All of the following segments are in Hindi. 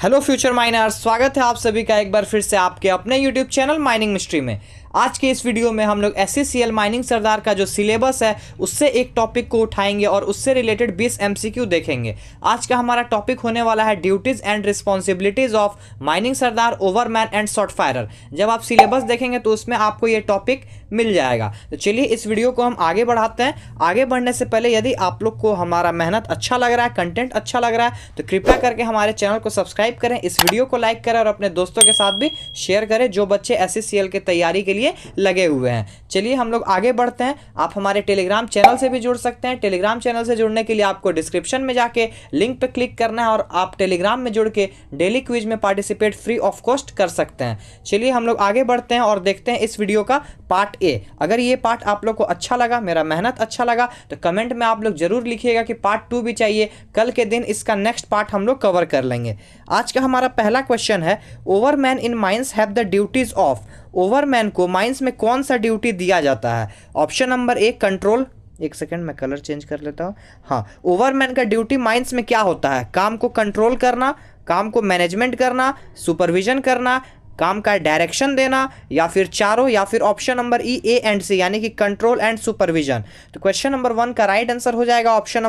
हेलो फ्यूचर माइनर्स, स्वागत है आप सभी का एक बार फिर से आपके अपने यूट्यूब चैनल माइनिंग मिस्ट्री में। आज के इस वीडियो में हम लोग SCCL माइनिंग सरदार का जो सिलेबस है उससे एक टॉपिक को उठाएंगे और उससे रिलेटेड 20 MCQ देखेंगे। आज का हमारा टॉपिक होने वाला है duties and responsibilities of mining sardar, overman and shot firer. जब आप सिलेबस देखेंगे तो उसमें आपको ये टॉपिक मिल जाएगा। तो चलिए इस वीडियो को हम आगे बढ़ाते हैं। आगे बढ़ने से पहले यदि आप लोग को हमारा मेहनत अच्छा लग रहा है, कंटेंट अच्छा लग रहा है, तो कृपया करके हमारे चैनल को सब्सक्राइब करें, इस वीडियो को लाइक करें और अपने दोस्तों के साथ भी शेयर करें जो बच्चे SCCL की तैयारी के लिए लगे हुए हैं। चलिए हम लोग आगे बढ़ते हैं। आप हमारे टेलीग्राम चैनल से भी जुड़ सकते हैं। टेलीग्राम चैनल से जुड़ने के लिए आपको डिस्क्रिप्शन में जाके लिंक पे क्लिक करना है और आप टेलीग्राम में जुड़ के डेली क्विज में पार्टिसिपेट फ्री ऑफ कॉस्ट कर सकते हैं। चलिए हम लोग आगे बढ़ते हैं और देखते हैं इस वीडियो का पार्ट ए। अगर ये पार्ट आप लोग को अच्छा लगा, मेरा मेहनत अच्छा लगा, तो कमेंट में आप लोग जरूर लिखिएगा कि पार्ट 2 भी चाहिए। कल के दिन इसका नेक्स्ट पार्ट हम लोग कवर कर लेंगे। आज का हमारा पहला क्वेश्चन है, ओवरमैन इन mines have the duties of. ओवरमैन को माइंस में कौन सा ड्यूटी दिया जाता है? ऑप्शन नंबर ए कंट्रोल, एक सेकंड मैं कलर चेंज कर लेता हूँ। हाँ, ओवरमैन का ड्यूटी माइंस में क्या होता है? काम को कंट्रोल करना, काम को मैनेजमेंट करना, सुपरविजन करना, काम का डायरेक्शन देना, या फिर चारों, या फिर option number E, A and C, यानी कि कंट्रोल एंड सुपरविजन। तो क्वेश्चन नंबर 1 का राइट आंसर हो जाएगा option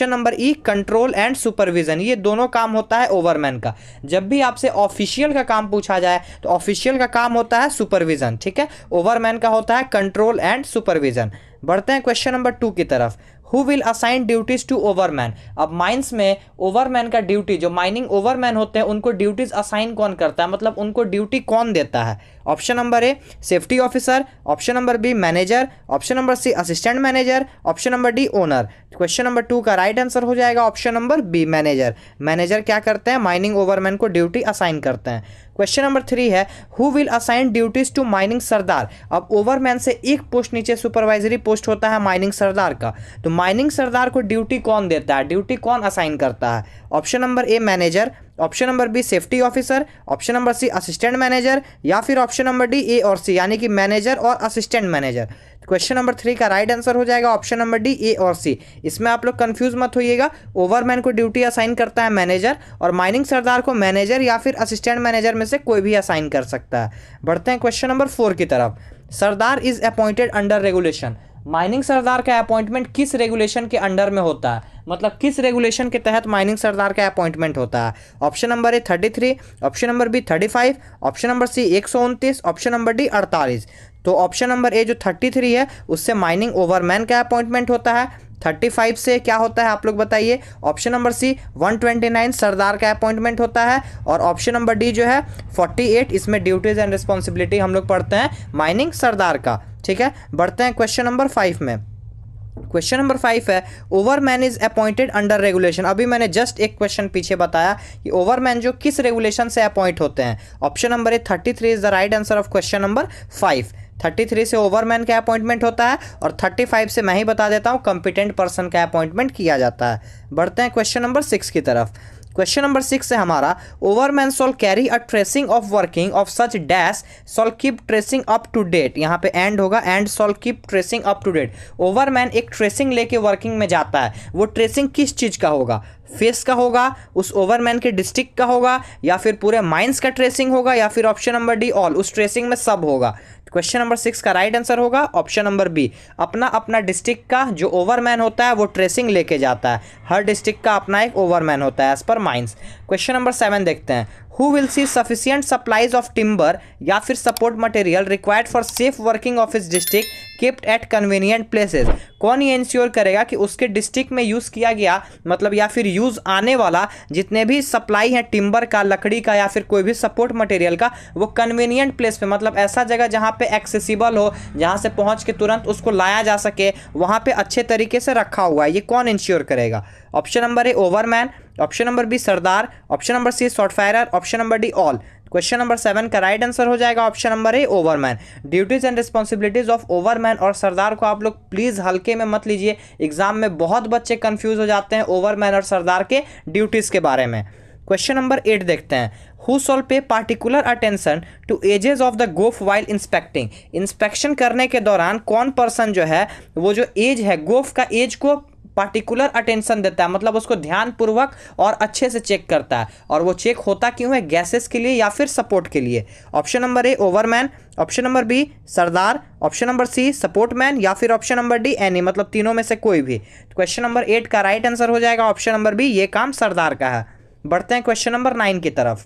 number E, control and supervision. ये दोनों काम होता है ओवरमैन का। जब भी आपसे ऑफिशियल का काम पूछा जाए तो ऑफिशियल का काम होता है सुपरविजन, ठीक है। ओवरमैन का होता है कंट्रोल एंड सुपरविजन। बढ़ते हैं क्वेश्चन नंबर 2 की तरफ। Who will assign duties to overman. अब माइंस में ओवरमैन का ड्यूटी, जो माइनिंग ओवरमैन होते हैं उनको ड्यूटीज असाइन कौन करता है, मतलब उनको ड्यूटी कौन देता है? Option number A safety officer, option number B manager, option number C assistant manager, option number D owner. Question number 2 का राइट आंसर हो जाएगा option number B manager. Manager क्या करते हैं? माइनिंग ओवरमैन को ड्यूटी असाइन करते हैं। क्वेश्चन नंबर 3 है, who will assign duties to mining sardar. अब ओवरमैन से एक पोस्ट नीचे सुपरवाइजरी पोस्ट होता है माइनिंग सरदार का, तो माइनिंग सरदार को ड्यूटी कौन देता है, ड्यूटी कौन असाइन करता है? Option number A manager, option number B safety officer, option number C assistant manager, या फिर ऑप्शन नंबर डी ए और सी, यानी कि मैनेजर और असिस्टेंट मैनेजर। क्वेश्चन नंबर 3 का राइट आंसर हो जाएगा ऑप्शन नंबर डी ए और सी। इसमें आप लोग कंफ्यूज मत होइएगा। ओवरमैन को ड्यूटी असाइन करता है मैनेजर, और माइनिंग सरदार को मैनेजर या फिर असिस्टेंट मैनेजर में से कोई भी असाइन कर सकता है। बढ़ते हैं क्वेश्चन नंबर 4 की तरफ। Sardar is appointed under regulation. Mining sardar का अपॉइंटमेंट किस रेगुलेशन के अंडर में होता है, मतलब किस रेगुलेशन के तहत माइनिंग सरदार का अपॉइंटमेंट होता है? Option number A 33, option number B 35, option number C 129, option number D 48। तो ऑप्शन नंबर ए जो 33 है उससे माइनिंग ओवरमैन का अपॉइंटमेंट होता है। 35 से क्या होता है आप लोग बताइए? ऑप्शन नंबर सी 129 सरदार का अपॉइंटमेंट होता है, और ऑप्शन नंबर डी जो है 48, इसमें ड्यूटीज एंड रिस्पॉन्सिबिलिटी हम लोग पढ़ते हैं माइनिंग सरदार का, ठीक है। बढ़ते हैं क्वेश्चन नंबर 5 में। क्वेश्चन नंबर 5 है, ओवरमैन इज अपॉइंटेड अंडर रेगुलेशन। अभी मैंने जस्ट एक क्वेश्चन पीछे बताया कि ओवरमैन जो किस रेगुलेशन से अपॉइंट होते हैं। Option number A 33 is the right answer of question number 5। 33 से ओवरमैन का अपॉइंटमेंट होता है, और 35 से मैं ही बता देता हूँ कॉम्पिटेंट पर्सन का अपॉइंटमेंट किया जाता है। बढ़ते हैं क्वेश्चन नंबर 6 की तरफ। क्वेश्चन नंबर 6 है हमारा, overman shall carry a tracing of working of such dash shall keep tracing up to date. यहाँ पे एंड होगा, and shall keep tracing up to date. Overman एक ट्रेसिंग लेके वर्किंग में जाता है, वो ट्रेसिंग किस चीज़ का होगा? फेस का होगा, उस ओवरमैन के डिस्ट्रिक्ट का होगा, या फिर पूरे माइंस का ट्रेसिंग होगा, या फिर ऑप्शन नंबर डी ऑल, उस ट्रेसिंग में सब होगा। क्वेश्चन नंबर 6 का राइट आंसर होगा ऑप्शन नंबर बी, अपना अपना डिस्ट्रिक्ट का जो ओवरमैन होता है वो ट्रेसिंग लेके जाता है। हर डिस्ट्रिक्ट का अपना एक ओवरमैन होता है as per mines. Question number 7 देखते हैं, who will C sufficient supplies of timber या फिर support material required for safe working of his district kept at convenient places. कौन ये इंश्योर करेगा कि उसके डिस्ट्रिक्ट में यूज़ किया गया, मतलब या फिर यूज़ आने वाला जितने भी सप्लाई है टिम्बर का, लकड़ी का, या फिर कोई भी सपोर्ट मटेरियल का, वो कन्वीनियंट प्लेस पे, मतलब ऐसा जगह जहाँ पे एक्सेसिबल हो, जहाँ से पहुँच के तुरंत उसको लाया जा सके, वहाँ पे अच्छे तरीके से रखा हुआ है। ये कौन इंश्योर करेगा? Option number A overman, option number B Sardar, option number C shot firer, option number D all. Question number 7 का राइट आंसर हो जाएगा option number A overman. Duties and responsibilities of overman और सरदार को आप लोग प्लीज हल्के में मत लीजिए। एग्जाम में बहुत बच्चे कंफ्यूज हो जाते हैं ओवरमैन और सरदार के ड्यूटीज के बारे में। क्वेश्चन नंबर 8 देखते हैं, who shall pay particular attention to edges of the goaf while inspecting. Inspection करने के दौरान कौन पर्सन जो है वो जो एज है, गोफ का एज को पार्टिकुलर अटेंशन देता है, मतलब उसको ध्यानपूर्वक और अच्छे से चेक करता है। और वो चेक होता क्यों है? गैसेस के लिए या फिर सपोर्ट के लिए। Option number A overman, option number B Sardar, option number C supportman, या फिर ऑप्शन नंबर डी एनी, मतलब तीनों में से कोई भी। क्वेश्चन नंबर 8 का राइट आंसर हो जाएगा ऑप्शन नंबर बी, ये काम सरदार का है। बढ़ते हैं क्वेश्चन नंबर 9 की तरफ।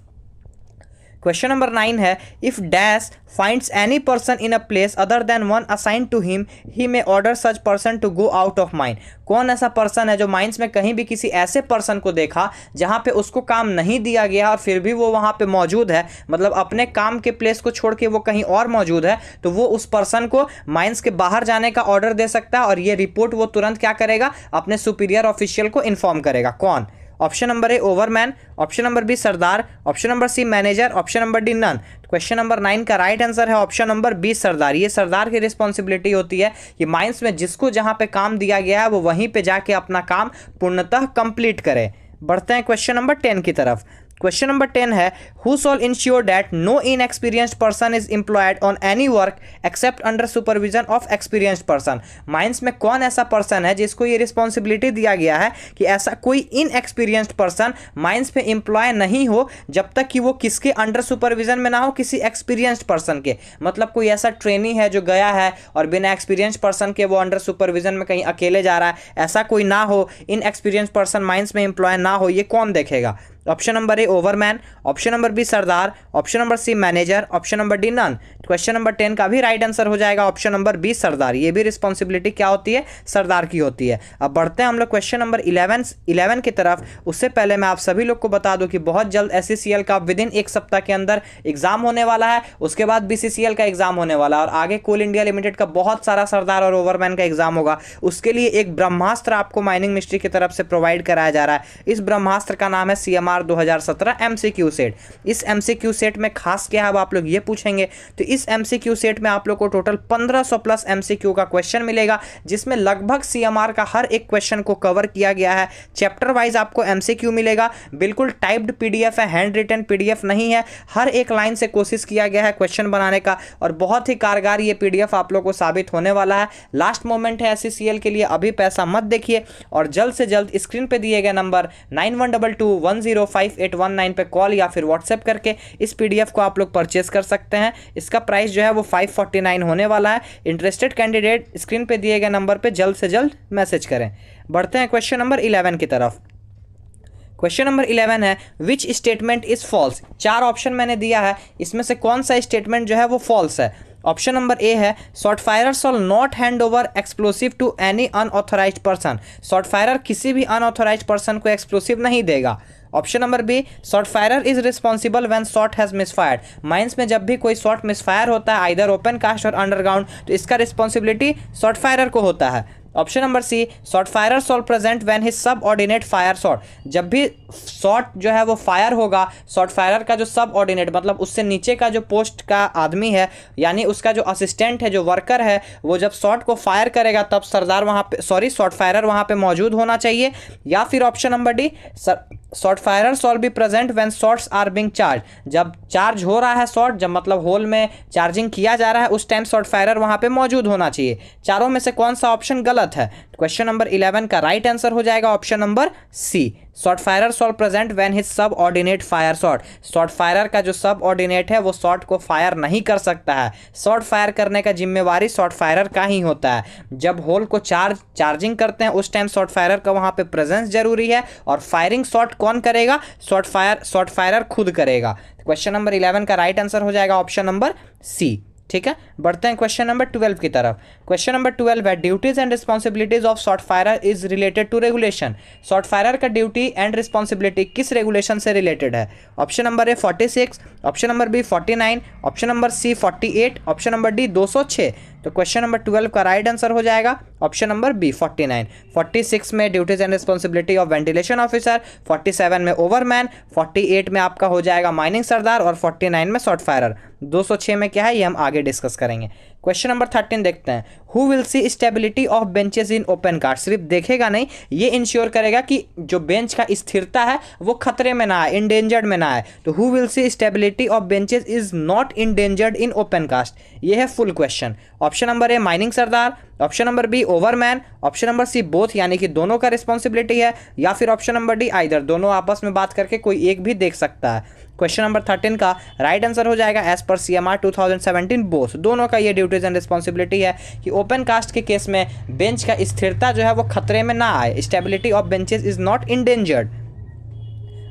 क्वेश्चन नंबर 9 है, if dash finds any person in a place other than one assign to him, he may order such person to go out of mine. कौन ऐसा पर्सन है जो माइंस में कहीं भी किसी ऐसे पर्सन को देखा जहां पे उसको काम नहीं दिया गया और फिर भी वो वहां पे मौजूद है, मतलब अपने काम के प्लेस को छोड़ के वो कहीं और मौजूद है, तो वो उस पर्सन को माइंस के बाहर जाने का ऑर्डर दे सकता है और ये रिपोर्ट वो तुरंत क्या करेगा? अपने सुपीरियर ऑफिशियल को इन्फॉर्म करेगा। कौन? Option number A overman, option number B Sardar, option number C manager, option number D none. Question number 9 का राइट आंसर है ऑप्शन नंबर बी सरदार। ये सरदार की रिस्पॉन्सिबिलिटी होती है कि माइंस में जिसको जहां पे काम दिया गया है वो वहीं पे जाके अपना काम पूर्णतः कंप्लीट करे। बढ़ते हैं क्वेश्चन नंबर 10 की तरफ। क्वेश्चन नंबर 10 है, who shall ensure that no inexperienced person is employed on any work except under supervision of experienced person. Mines में कौन ऐसा पर्सन है जिसको ये रिस्पॉन्सिबिलिटी दिया गया है कि ऐसा कोई इनएक्सपीरियंस्ड पर्सन माइंस पे एम्प्लॉय नहीं हो जब तक कि वो किसके अंडर सुपरविजन में ना हो? किसी एक्सपीरियंस्ड पर्सन के। मतलब कोई ऐसा ट्रेनी है जो गया है और बिना एक्सपीरियंस्ड पर्सन के वो अंडर सुपरविजन में कहीं अकेले जा रहा है, ऐसा कोई ना हो, इनएक्सपीरियंस्ड पर्सन माइंस में एम्प्लॉय ना हो, ये कौन देखेगा? Option number A overman, option number B Sardar, option number C manager, option number D none. Question number 10 का भी राइट आंसर हो जाएगा ऑप्शन नंबर बी सरदार। ये भी रिस्पॉन्सिबिलिटी क्या होती है? सरदार की होती है। अब बढ़ते हैं हम लोग क्वेश्चन नंबर 11 की तरफ। उससे पहले मैं आप सभी लोग को बता दूं कि बहुत जल्द SCCL का विद इन 1 सप्ताह के अंदर एग्जाम होने वाला है, उसके बाद BCCL का एग्जाम होने वाला है और आगे कोल इंडिया लिमिटेड का बहुत सारा सरदार और ओवरमैन का एग्जाम होगा। उसके लिए एक ब्रह्मास्त्र आपको माइनिंग मिस्ट्री की तरफ से प्रोवाइड कराया जा रहा है। इस ब्रह्मास्त्र का नाम है CMR 2017 MCQ सेट। इस MCQ सेट में खास क्या है अब आप लोग ये पूछेंगे, तो इस MCQ सेट में आप लोग को टोटल 1500 प्लस MCQ का क्वेश्चन मिलेगा, जिसमें लगभग CMR का हर एक क्वेश्चन को कवर किया गया है। चैप्टर वाइज आपको MCQ मिलेगा, बिल्कुल टाइप्ड PDF है, हैंड रिटन PDF नहीं है। हर एक लाइन से कोशिश किया गया है क्वेश्चन बनाने का और बहुत ही कारगर ये PDF आप लोग को साबित होने वाला है। लास्ट मोमेंट है SCCL के लिए, अभी पैसा मत देखिए और जल्द से जल्द स्क्रीन पे दिए गए नंबर 9122105819 पे कॉल या फिर व्हाट्सएप करके इस PDF को आप लोग परचेस कर सकते हैं। इसका प्राइस जो है वो 549 होने वाला है। इंटरेस्टेड कैंडिडेट स्क्रीन पे दिए गए नंबर पे जल्द से जल्द मैसेज करें। बढ़ते हैं क्वेश्चन नंबर 11 की तरफ। क्वेश्चन नंबर 11 है, which statement is false. 4 option मैंने दिया है, इसमें से कौन सा स्टेटमेंट जो है वो फॉल्स है? ऑप्शन नंबर ए है, shot firer shall not hand over explosive to any unauthorised person. Shot firer किसी भी अनऑथराइज्ड पर्सन को एक्सप्लोसिव नहीं देगा। Option number B, shot firer is responsible when shot has misfired. Mines में जब भी कोई शॉट मिसफायर होता है आइदर ओपन कास्ट और अंडरग्राउंड, तो इसका रिस्पॉन्सिबिलिटी शॉट फायरर को होता है। Option number C, shot firer shall present when his subordinate fire shot. जब भी शॉट जो है वो फायर होगा, शॉट फायरर का जो सब ऑर्डिनेट मतलब उससे नीचे का जो पोस्ट का आदमी है, यानी उसका जो असिस्टेंट है, जो वर्कर है, वो जब शॉट को फायर करेगा तब सरदार वहाँ पे शॉट फायरर वहाँ पे मौजूद होना चाहिए। या फिर option number D, shot firer shall be present when shots are being charge. जब चार्ज हो रहा है शॉट, जब मतलब होल में चार्जिंग किया जा रहा है, उस टाइम शॉट फायरर वहाँ पे मौजूद होना चाहिए। चारों में से कौन सा ऑप्शन गलत है? क्वेश्चन नंबर 11 का राइट आंसर हो जाएगा option number C, shot firer shall present when his subordinate fire shot. Shot firer का जो सब ऑर्डिनेट है वो शॉट को फायर नहीं कर सकता है। शॉट फायर करने का जिम्मेवारी शॉट फायरर का ही होता है। जब होल को चार्जिंग करते हैं उस टाइम शॉट फायरर का वहां पे प्रेजेंस जरूरी है और फायरिंग शॉट कौन करेगा? शॉट फायरर खुद करेगा। क्वेश्चन नंबर 11 का राइट आंसर हो जाएगा ऑप्शन नंबर सी। ठीक है, बढ़ते हैं क्वेश्चन नंबर 12 की तरफ। क्वेश्चन नंबर 12 है, duties and responsibilities of shot firer is related to regulation. Shot firer का ड्यूटी एंड रिस्पॉन्सिबिलिटी किस रेगुलेशन से रिलेटेड है? Option number A 46, option number B 49, option number C 48, option number D 206। तो क्वेश्चन नंबर 12 का राइट आंसर हो जाएगा ऑप्शन नंबर बी 49। 46 में duties and responsibility of ventilation officer, 47 में ओवरमैन, 48 में आपका हो जाएगा माइनिंग सरदार और 49 में शॉट फायरर। 206 में क्या है ये हम आगे डिस्कस करेंगे। क्वेश्चन नंबर 13 देखते हैं, who will see stability of benches in open cast. सिर्फ देखेगा नहीं, ये इंश्योर करेगा कि जो बेंच का स्थिरता है वो खतरे में ना आए, इंडेंजर्ड में ना आए। तो who will see stability of benches is not endangered in open cast, ये है full question. Option number A mining sardar, option number B overman, option number C both यानी कि दोनों का रिस्पॉन्सिबिलिटी है, या फिर ऑप्शन नंबर डी आइदर, दोनों आपस में बात करके कोई एक भी देख सकता है। क्वेश्चन नंबर 13 का राइट आंसर हो जाएगा एज पर CMR 2017 बोथ, दोनों का ये ड्यूटीज एंड रिस्पॉन्सिबिलिटी है कि ओपन कास्ट के केस में बेंच का स्थिरता जो है वो खतरे में ना आए, stability of benches is not endangered.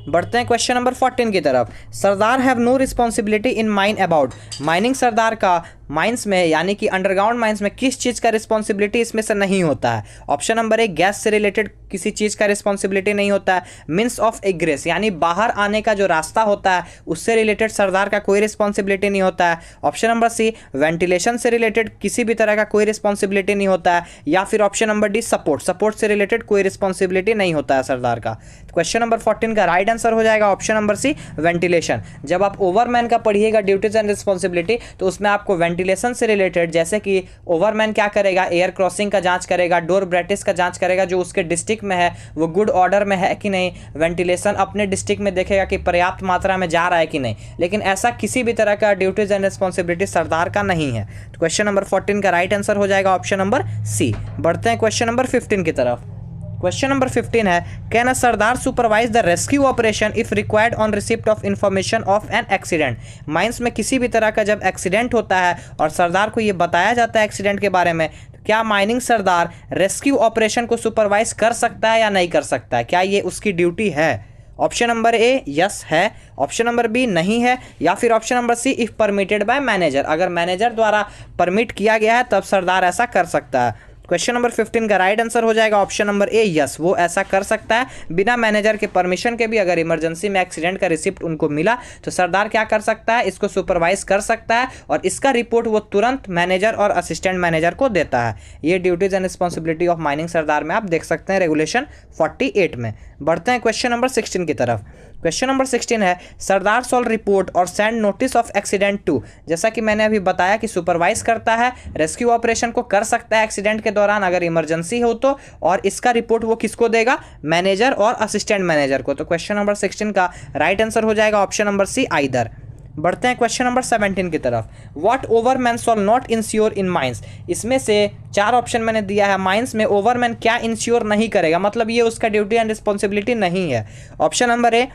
बढ़ते हैं क्वेश्चन नंबर 14 की तरफ। Sardar have no responsibility in mine about, mining sardar का माइंस में यानी कि अंडरग्राउंड माइंस में किस चीज़ का रिस्पॉन्सिबिलिटी इसमें से नहीं होता है। ऑप्शन नंबर ए गैस से रिलेटेड किसी चीज़ का रिस्पॉन्सिबिलिटी नहीं होता है, मीन्स ऑफ एग्रेस यानी बाहर आने का जो रास्ता होता है उससे रिलेटेड सरदार का कोई रिस्पॉन्सिबिलिटी नहीं होता है। ऑप्शन नंबर सी वेंटिलेशन से रिलेटेड किसी भी तरह का कोई रिस्पॉन्सिबिलिटी नहीं होता है, या फिर ऑप्शन नंबर डी सपोर्ट से रिलेटेड कोई रिस्पॉन्सिबिलिटी नहीं होता है सरदार का। क्वेश्चन नंबर 14 का राइट आंसर हो जाएगा ऑप्शन नंबर सी वेंटिलेशन। जब आप ओवरमैन का पढ़िएगा ड्यूटीज एंड रिस्पॉन्सिबिलिटी तो उसमें आपको वेंटिलेशन से रिलेटेड, जैसे कि ओवरमैन क्या करेगा, एयर क्रॉसिंग का जांच करेगा, डोर ब्रैटिस का जांच करेगा, जो उसके डिस्ट्रिक्ट में है वो गुड ऑर्डर में है कि नहीं, वेंटिलेशन अपने डिस्ट्रिक्ट में देखेगा कि पर्याप्त मात्रा में जा रहा है कि नहीं, लेकिन ऐसा किसी भी तरह का ड्यूटीज एंड रिस्पॉन्सिबिलिटी सरदार का नहीं है। तो क्वेश्चन नंबर 14 का राइट आंसर हो जाएगा ऑप्शन नंबर सी। बढ़ते हैं क्वेश्चन नंबर 15 की तरफ। क्वेश्चन नंबर 15 है can a Sardar supervise the rescue operation if required on receipt of information of an accident. Mines में किसी भी तरह का जब एक्सीडेंट होता है और सरदार को ये बताया जाता है एक्सीडेंट के बारे में, तो क्या माइनिंग सरदार रेस्क्यू ऑपरेशन को सुपरवाइज कर सकता है या नहीं कर सकता है, क्या ये उसकी ड्यूटी है। ऑप्शन नंबर ए यस है, ऑप्शन नंबर बी नहीं है, या फिर option number see if permitted by manager, अगर मैनेजर द्वारा परमिट किया गया है तब सरदार ऐसा कर सकता है। क्वेश्चन नंबर 15 का राइट आंसर हो जाएगा ऑप्शन नंबर ए यस, वो ऐसा कर सकता है बिना मैनेजर के परमिशन के भी। अगर इमरजेंसी में एक्सीडेंट का रिसिप्ट उनको मिला तो सरदार क्या कर सकता है, इसको सुपरवाइज कर सकता है और इसका रिपोर्ट वो तुरंत मैनेजर और असिस्टेंट मैनेजर को देता है। ये duties and responsibility of mining sardar में आप देख सकते हैं रेगुलेशन 48 में। बढ़ते हैं क्वेश्चन नंबर 16 की तरफ। क्वेश्चन नंबर 16 है सरदार शॉल रिपोर्ट और send notice of accident to, जैसा कि मैंने अभी बताया कि सुपरवाइज करता है, रेस्क्यू ऑपरेशन को कर सकता है एक्सीडेंट के दौरान अगर इमरजेंसी हो तो, और इसका रिपोर्ट वो किसको देगा, मैनेजर और असिस्टेंट मैनेजर को। तो क्वेश्चन नंबर 16 का राइट आंसर हो जाएगा ऑप्शन नंबर सी आइदर। बढ़ते हैं क्वेश्चन नंबर 17 की तरफ। What ओवरमैन shawl not ensure in mines, इसमें से 4 ऑप्शन मैंने दिया है, माइंस में ओवरमैन क्या इंश्योर नहीं करेगा, मतलब ये उसका ड्यूटी एंड रिस्पॉन्सिबिलिटी नहीं है। ऑप्शन नंबर ए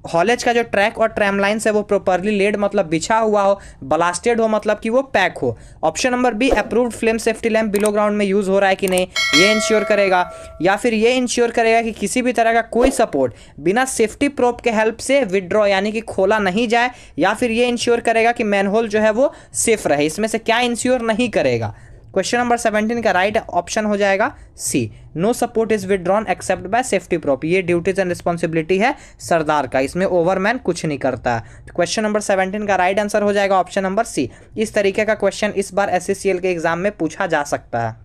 हॉलेज का जो ट्रैक और ट्रैम लाइन्स है वो प्रॉपरली लेड मतलब बिछा हुआ हो, ब्लास्टेड हो मतलब कि वो पैक हो। Option number be approved flame safety lamp below ground में यूज़ हो रहा है कि नहीं, ये इंश्योर करेगा। या फिर ये इंश्योर करेगा कि किसी भी तरह का कोई सपोर्ट बिना सेफ्टी प्रोप के हेल्प से विड्रॉ यानी कि खोला नहीं जाए। या फिर ये इंश्योर करेगा कि मैनहोल जो है वो सेफ रहे। इसमें से क्या इंश्योर नहीं करेगा। क्वेश्चन नंबर 17 का राइट ऑप्शन हो जाएगा C, no support is withdrawn except by safety prop. ये ड्यूटीज एंड रिस्पॉन्सिबिलिटी है सरदार का, इसमें ओवरमैन कुछ नहीं करता है। तो क्वेश्चन नंबर 17 का राइट आंसर हो जाएगा ऑप्शन नंबर सी। इस तरीके का क्वेश्चन इस बार SSCL के एग्जाम में पूछा जा सकता है,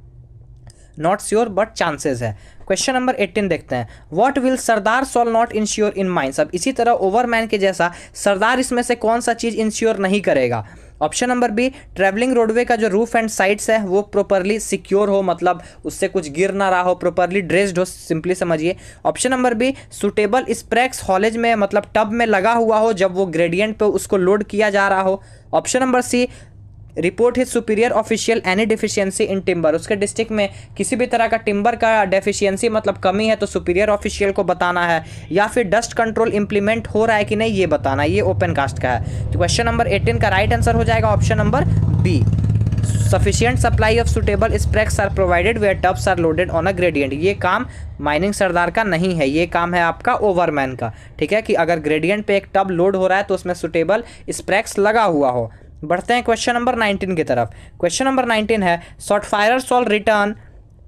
नॉट श्योर बट चांसेस है। क्वेश्चन नंबर 18 देखते हैं। What will Sardar shawl not ensure in mines. अब इसी तरह ओवरमैन के जैसा सरदार इसमें से कौन सा चीज इंश्योर नहीं करेगा। Option number be travelling roadway का जो रूफ एंड साइड्स है वो प्रॉपरली सिक्योर हो, मतलब उससे कुछ गिर ना रहा हो, प्रॉपरली ड्रेस्ड हो, सिंपली समझिए। Option number B suitable sprags haulage में मतलब टब में लगा हुआ हो जब वो ग्रेडियंट पे उसको लोड किया जा रहा हो। Option number C report his superior official any deficiency in timber, उसके डिस्ट्रिक्ट में किसी भी तरह का टिम्बर का डेफिशिएंसी मतलब कमी है तो सुपीरियर ऑफिशियल को बताना है। या फिर डस्ट कंट्रोल इंप्लीमेंट हो रहा है कि नहीं ये बताना है, ये ओपन कास्ट का है। तो क्वेश्चन नंबर 18 का राइट आंसर हो जाएगा option number B, sufficient supply of suitable sprags are provided where tubs are loaded on a gradient. ये काम माइनिंग सरदार का नहीं है, ये काम है आपका ओवरमैन का। ठीक है कि अगर ग्रेडियंट पे एक टब लोड हो रहा है तो उसमें सुटेबल स्प्रैक्स लगा हुआ हो। बढ़ते हैं क्वेश्चन नंबर 19 की तरफ। क्वेश्चन नंबर 19 है shot firer shall return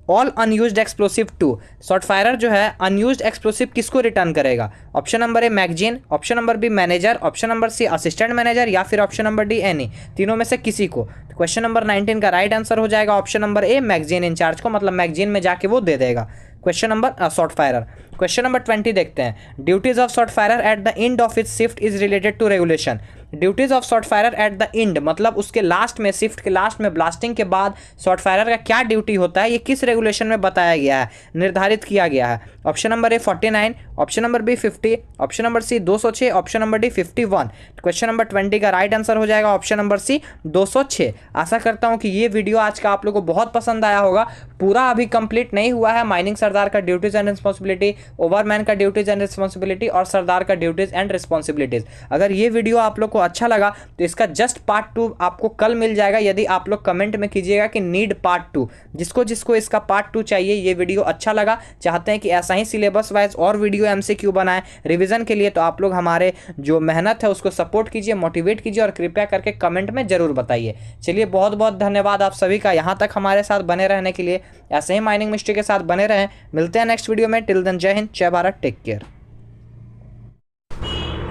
all unused explosive to. Shot firer जो है अनयूज्ड एक्सप्लोसिव किसको रिटर्न करेगा। Option number A magazine, option number B manager, option number C assistant manager, या फिर ऑप्शन नंबर डी एनी, तीनों में से किसी को। तो क्वेश्चन नंबर 19 का राइट आंसर हो जाएगा option number A magazine in charge को, मतलब मैगजीन में जाके वो दे देगा। Question number shot firer. Question number 20 देखते हैं। Duties of short firer at the end of its shift is related to regulation. Duties of short firer at the end मतलब उसके लास्ट में, शिफ्ट के लास्ट में, ब्लास्टिंग के बाद शॉर्ट फायरर का क्या ड्यूटी होता है, ये किस रेगुलेशन में बताया गया है, निर्धारित किया गया है। Option number A 49, option number B 50, option number C 206, option number D 51। Question number 20 का राइट आंसर हो जाएगा ऑप्शन नंबर सी 206। आशा करता हूं कि ये वीडियो आज का आप लोगों को बहुत पसंद आया होगा। पूरा अभी कंप्लीट नहीं हुआ है माइनिंग सरदार का ड्यूटीज एंड रिस्पॉन्सिबिलिटी, ओवरमैन का ड्यूटीज एंड रिस्पॉन्सिबिलिटी और सरदार का ड्यूटीज एंड रिस्पॉन्सिबिलिटीज। अगर ये वीडियो आप लोग को अच्छा लगा तो इसका जस्ट पार्ट 2 आपको कल मिल जाएगा। यदि आप लोग कमेंट में कीजिएगा कि नीड पार्ट 2, जिसको जिसको इसका पार्ट 2 चाहिए, ये वीडियो अच्छा लगा, चाहते हैं कि ऐसा ही सिलेबस वाइज और वीडियो एमसीक्यू बनाएं रिवीजन के लिए, तो आप लोग हमारे जो मेहनत है उसको सपोर्ट कीजिए, मोटिवेट कीजिए और कृपया करके कमेंट में जरूर बताइए। चलिए बहुत बहुत धन्यवाद आप सभी का यहाँ तक हमारे साथ बने रहने के लिए। ऐसे ही माइनिंग मिस्ट्री के साथ बने रहें। मिलते हैं नेक्स्ट वीडियो में। टिल देन जय हिंद, जय भारत, टेक केयर।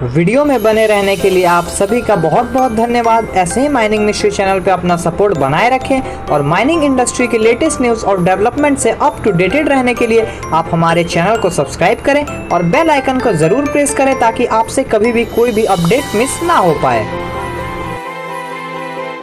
वीडियो में बने रहने के लिए आप सभी का बहुत बहुत धन्यवाद। ऐसे ही माइनिंग मिस्ट्री चैनल पे अपना सपोर्ट बनाए रखें और माइनिंग इंडस्ट्री के लेटेस्ट न्यूज़ और डेवलपमेंट से अप टू डेटेड रहने के लिए आप हमारे चैनल को सब्सक्राइब करें और बेल आइकन को ज़रूर प्रेस करें ताकि आपसे कभी भी कोई भी अपडेट मिस ना हो पाए।